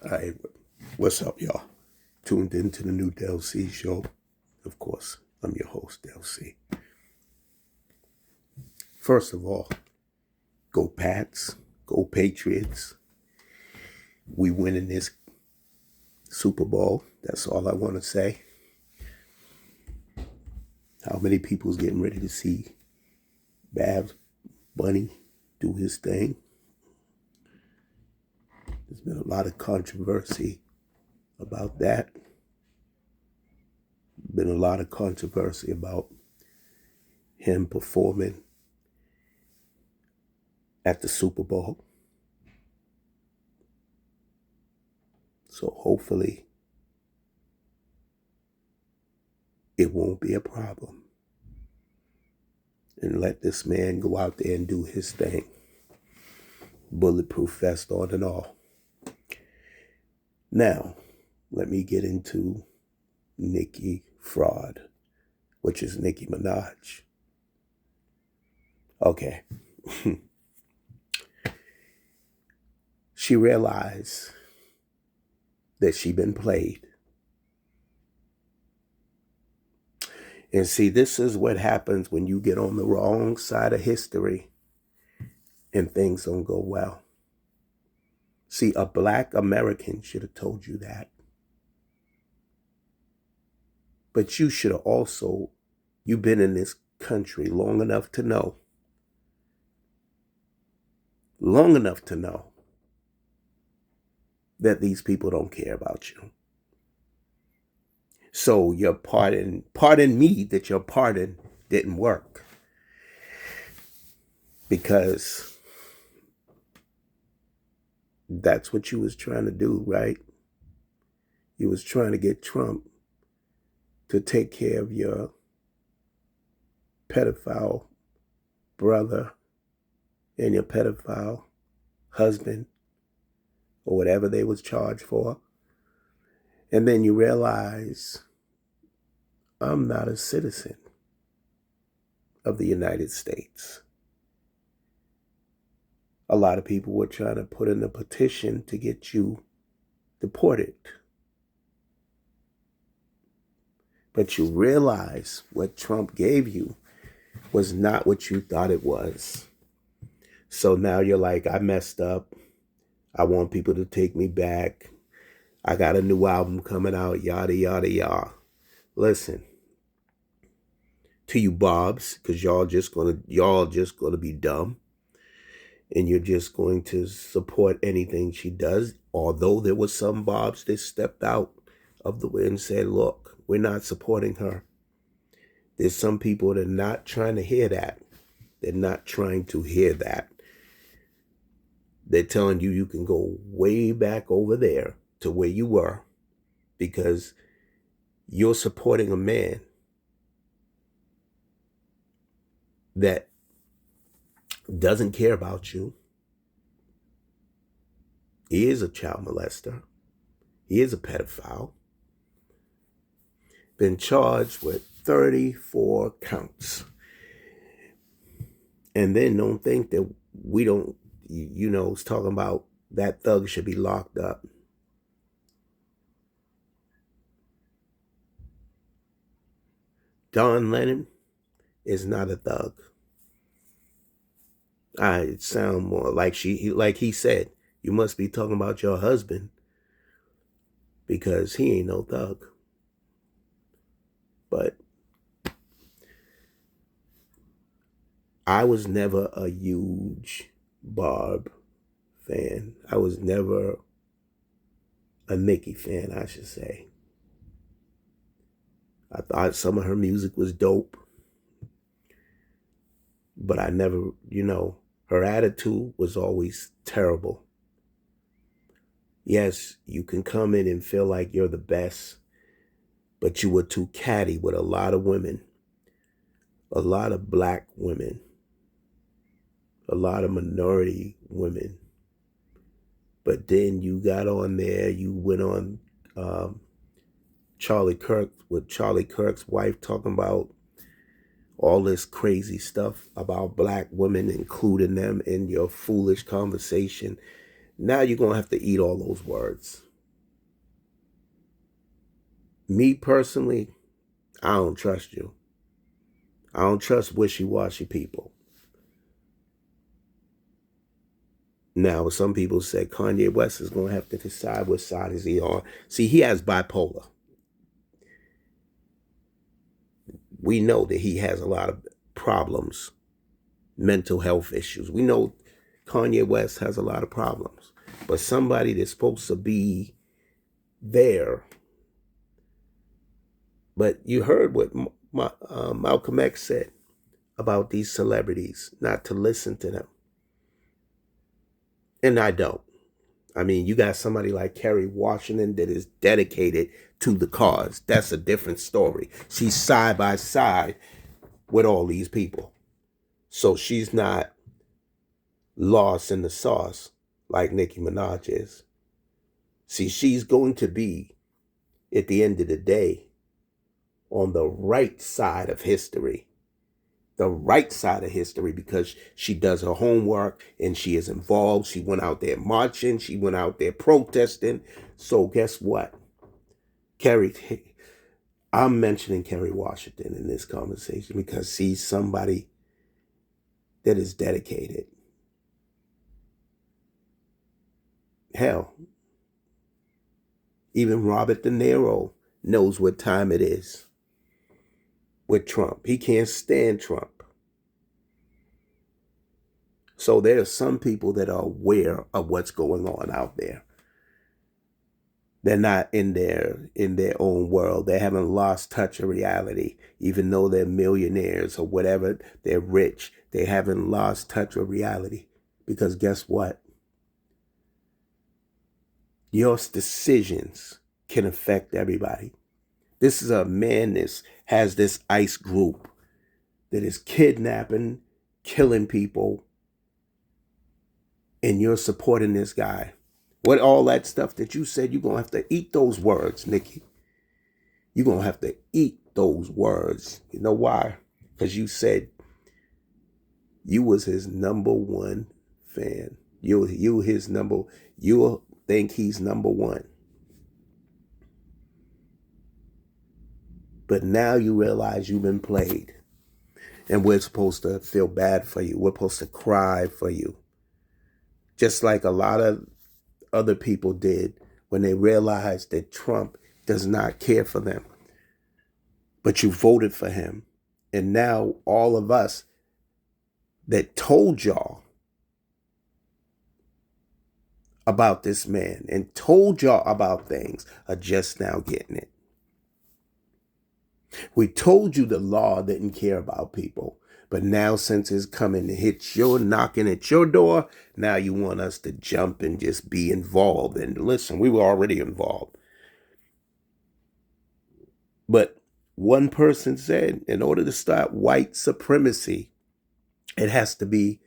Hey, what's up, y'all? Tuned into the new Del C show. Of course, I'm your host, Del C. First of all, go Pats, go Patriots. We winning this Super Bowl. That's all I want to say. How many people's getting ready to see Bad Bunny do his thing? There's been a lot of controversy about that. Been a lot of controversy about him performing at the Super Bowl. So hopefully it won't be a problem. And let this man go out there and do his thing. Bulletproof vest on and all. Now, let me get into Nicki Fraud, which is Nicki Minaj. Okay. She realized that she been played. And see, this is what happens when you get on the wrong side of history and things don't go well. See, a black American should have told you that. But you should have also, you've been in this country long enough to know that these people don't care about you. So your pardon me that your pardon didn't work. Because that's what you was trying to do, right? You was trying to get Trump to take care of your pedophile brother and your pedophile husband or whatever they was charged for. And then you realize, I'm not a citizen of the United States. A lot of people were trying to put in a petition to get you deported. But you realize what Trump gave you was not what you thought it was. So now you're like, I messed up. I want people to take me back. I got a new album coming out, yada, yada, yada. Listen, to you Bobs, because y'all just gonna be dumb. And you're just going to support anything she does. Although there was some Bobs that stepped out of the way and said, look, we're not supporting her. There's some people that are not trying to hear that. They're not trying to hear that. They're telling you can go way back over there to where you were because you're supporting a man that doesn't care about you. He is a child molester. He is a pedophile. Been charged with 34 counts. And then don't think that we don't, it's talking about that thug should be locked up. Don Lennon is not a thug. It sound more like he said, you must be talking about your husband because he ain't no thug. But I was never a huge Barb fan. I was never a Nicki fan, I should say. I thought some of her music was dope. But I never, her attitude was always terrible. Yes, you can come in and feel like you're the best, but you were too catty with a lot of women, a lot of black women, a lot of minority women. But then you got on there, you went on Charlie Kirk with Charlie Kirk's wife talking about all this crazy stuff about black women, including them in your foolish conversation. Now you're going to have to eat all those words. Me personally, I don't trust you. I don't trust wishy-washy people. Now, some people say Kanye West is going to have to decide what side is he on. See, he has bipolar. We know that he has a lot of problems, mental health issues. We know Kanye West has a lot of problems. But somebody that's supposed to be there. But you heard what Malcolm X said about these celebrities, not to listen to them. And I don't. I mean, you got somebody like Kerry Washington that is dedicated to the cause. That's a different story. She's side by side with all these people. So she's not lost in the sauce like Nicki Minaj is. See, she's going to be, at the end of the day, on the right side of history. The right side of history, because she does her homework and she is involved. She went out there marching. She went out there protesting. So guess what? I'm mentioning Kerry Washington in this conversation because she's somebody that is dedicated. Hell, even Robert De Niro knows what time it is with Trump. He can't stand Trump. So there are some people that are aware of what's going on out there. They're not in their own world. They haven't lost touch of reality. Even though they're millionaires or whatever, they're rich. They haven't lost touch of reality. Because guess what? Your decisions can affect everybody. This is a man that has this ICE group that is kidnapping, killing people, and you're supporting this guy. What all that stuff that you said, you're going to have to eat those words, Nikki. You're going to have to eat those words. You know why? Because you said you was his number one fan. You think he's number one. But now you realize you've been played. And we're supposed to feel bad for you. We're supposed to cry for you. Just like a lot of other people did when they realized that Trump does not care for them. But you voted for him. And now all of us that told y'all about this man and told y'all about things are just now getting it. We told you the law didn't care about people. But now since it's coming to hit your knocking at your door, now you want us to jump and just be involved. And listen, we were already involved. But one person said, in order to stop white supremacy, it has to be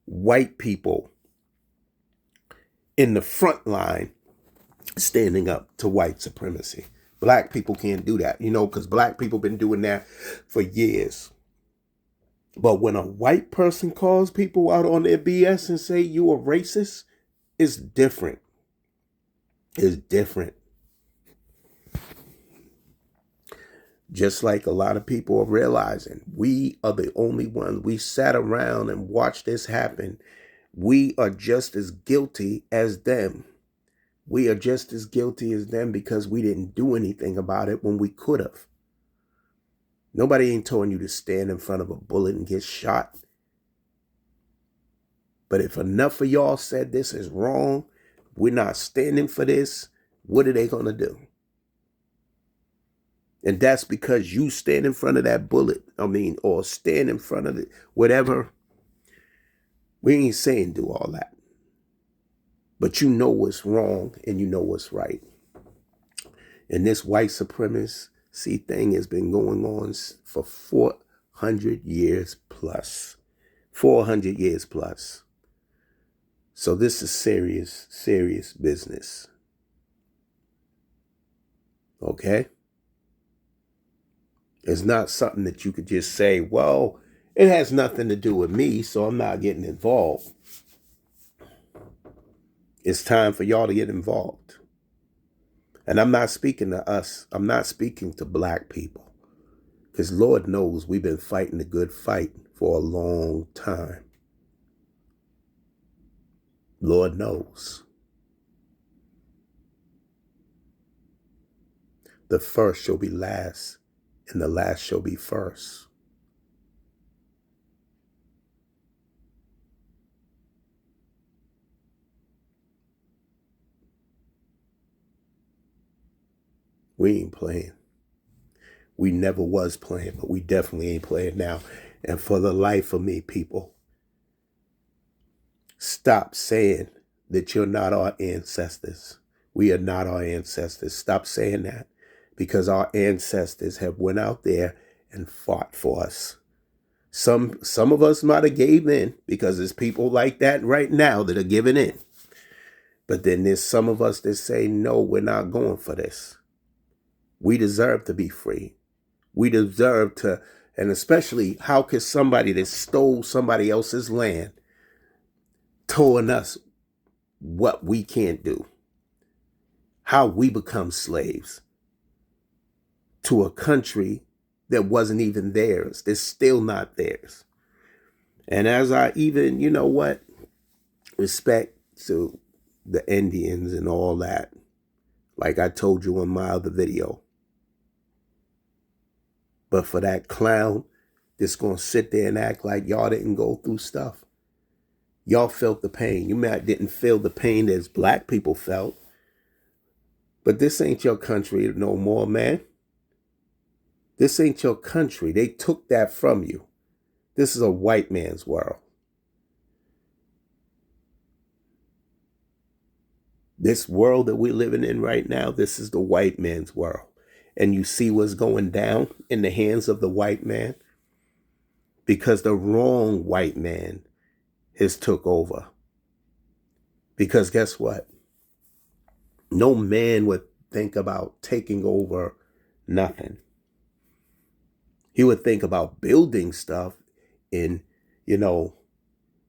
white people in the front line standing up to white supremacy. Black people can't do that, because black people been doing that for years. But when a white person calls people out on their BS and say you a racist, it's different. It's different. Just like a lot of people are realizing, we are the only ones. We sat around and watched this happen. We are just as guilty as them. We are just as guilty as them because we didn't do anything about it when we could have. Nobody ain't telling you to stand in front of a bullet and get shot. But if enough of y'all said this is wrong, we're not standing for this, what are they going to do? And that's because you stand in front of that bullet, or stand in front of it, whatever. We ain't saying do all that. But you know what's wrong and you know what's right. And this white supremacy thing has been going on for 400 years plus. 400 years plus. So this is serious, serious business. Okay? It's not something that you could just say, well, it has nothing to do with me, so I'm not getting involved. It's time for y'all to get involved. And I'm not speaking to us. I'm not speaking to black people. Because Lord knows we've been fighting the good fight for a long time. Lord knows. The first shall be last, and the last shall be first. We ain't playing. We never was playing, but we definitely ain't playing now. And for the life of me, people, stop saying that you're not our ancestors. We are not our ancestors. Stop saying that, because our ancestors have went out there and fought for us. Some of us might have gave in, because there's people like that right now that are giving in. But then there's some of us that say, no, we're not going for this. We deserve to be free. We deserve to, and especially, how could somebody that stole somebody else's land telling us what we can't do? How we become slaves to a country that wasn't even theirs. That's still not theirs. And as I even, you know what, respect to the Indians and all that, like I told you in my other video, but for that clown that's going to sit there and act like y'all didn't go through stuff, y'all felt the pain. You might didn't feel the pain as black people felt, but this ain't your country no more, man. This ain't your country. They took that from you. This is a white man's world. This world that we're living in right now, this is the white man's world. And you see what's going down in the hands of the white man? Because the wrong white man has took over. Because guess what? No man would think about taking over nothing. He would think about building stuff and,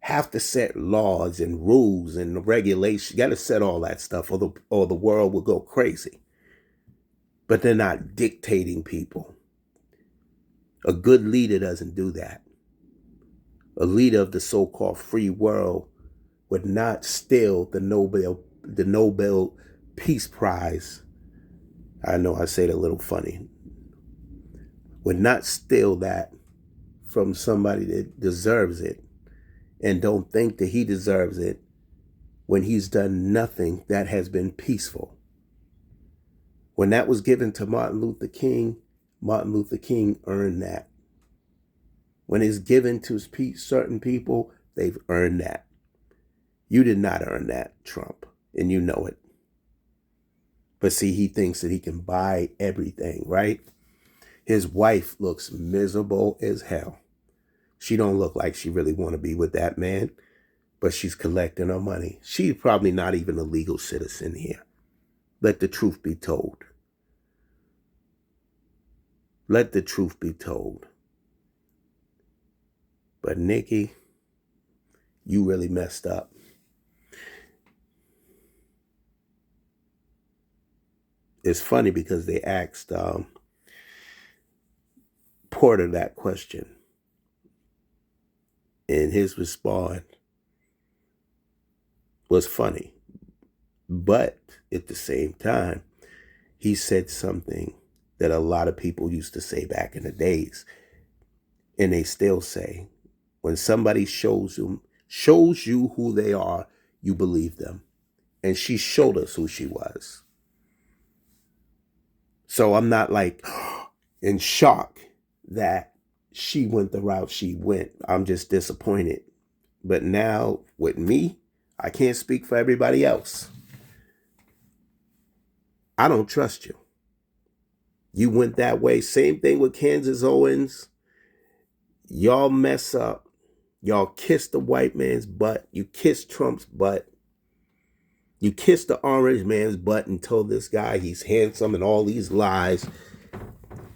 have to set laws and rules and regulations. You got to set all that stuff, or the world will go crazy. But they're not dictating people. A good leader doesn't do that. A leader of the so-called free world would not steal the Nobel Peace Prize. I know I say it a little funny. Would not steal that from somebody that deserves it, and don't think that he deserves it when he's done nothing that has been peaceful. When that was given to Martin Luther King earned that. When it's given to certain people, they've earned that. You did not earn that, Trump, and you know it. But see, he thinks that he can buy everything, right? His wife looks miserable as hell. She don't look like she really want to be with that man, but she's collecting her money. She's probably not even a legal citizen here. Let the truth be told. Let the truth be told. But Nikki, you really messed up. It's funny because they asked Porter that question, and his response was funny. But at the same time, he said something that a lot of people used to say back in the days, and they still say. When somebody shows you who they are, you believe them. And she showed us who she was. So I'm not like in shock that she went the route she went. I'm just disappointed. But now with me, I can't speak for everybody else. I don't trust you. You went that way. Same thing with Kansas Owens. Y'all mess up. Y'all kiss the white man's butt. You kiss Trump's butt. You kiss the orange man's butt and told this guy he's handsome and all these lies,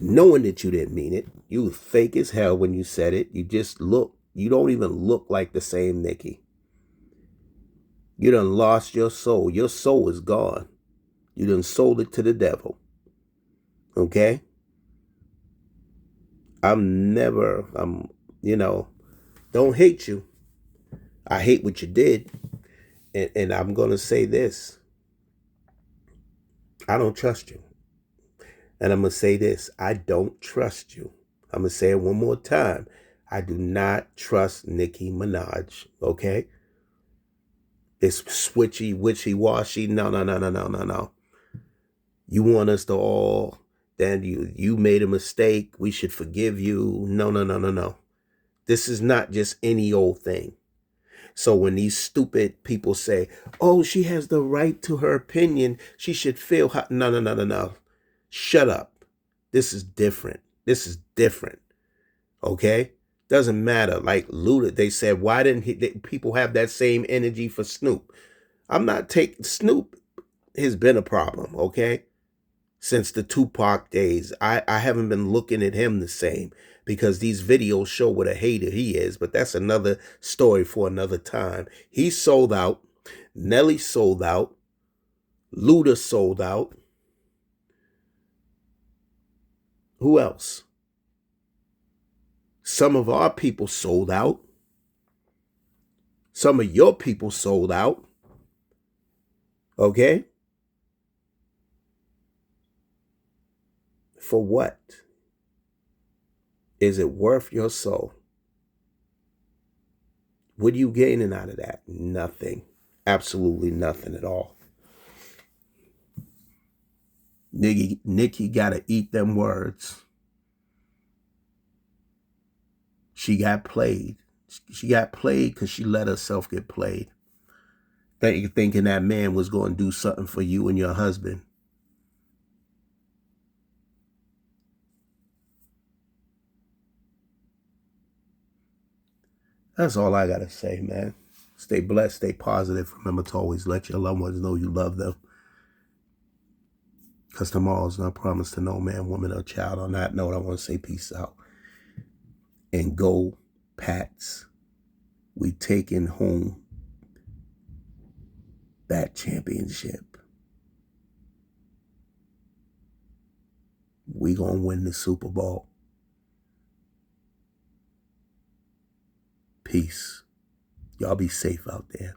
knowing that you didn't mean it. You were fake as hell when you said it. You don't even look like the same Nikki. You done lost your soul. Your soul is gone. You done sold it to the devil. Okay? Don't hate you. I hate what you did. And I'm going to say this. I don't trust you. And I'm going to say this. I don't trust you. I'm going to say it one more time. I do not trust Nicki Minaj. Okay? It's switchy, witchy, washy. No, no, no, no, no, no, no. You want us to all, then you made a mistake. We should forgive you. No, no, no, no, no. This is not just any old thing. So when these stupid people say, oh, she has the right to her opinion, she should feel how, no, no, no, no, no. Shut up. This is different. This is different. Okay? Doesn't matter. Like Luda, they said, why didn't people have that same energy for Snoop? I'm not taking, Snoop has been a problem, okay? Since the Tupac days. I haven't been looking at him the same because these videos show what a hater he is, but that's another story for another time. He sold out. Nelly sold out. Luda sold out. Who else? Some of our people sold out. Some of your people sold out. Okay? For what? Is it worth your soul? What are you gaining out of that? Nothing. Absolutely nothing at all. Nikki got to eat them words. She got played. She got played because she let herself get played. Thinking that man was going to do something for you and your husband. That's all I got to say, man. Stay blessed, stay positive. Remember to always let your loved ones know you love them. Because tomorrow is not promised to no man, woman, or child. On that note, I want to say peace out. And go, Pats. We taking home that championship. We gonna win the Super Bowl. Peace. Y'all be safe out there.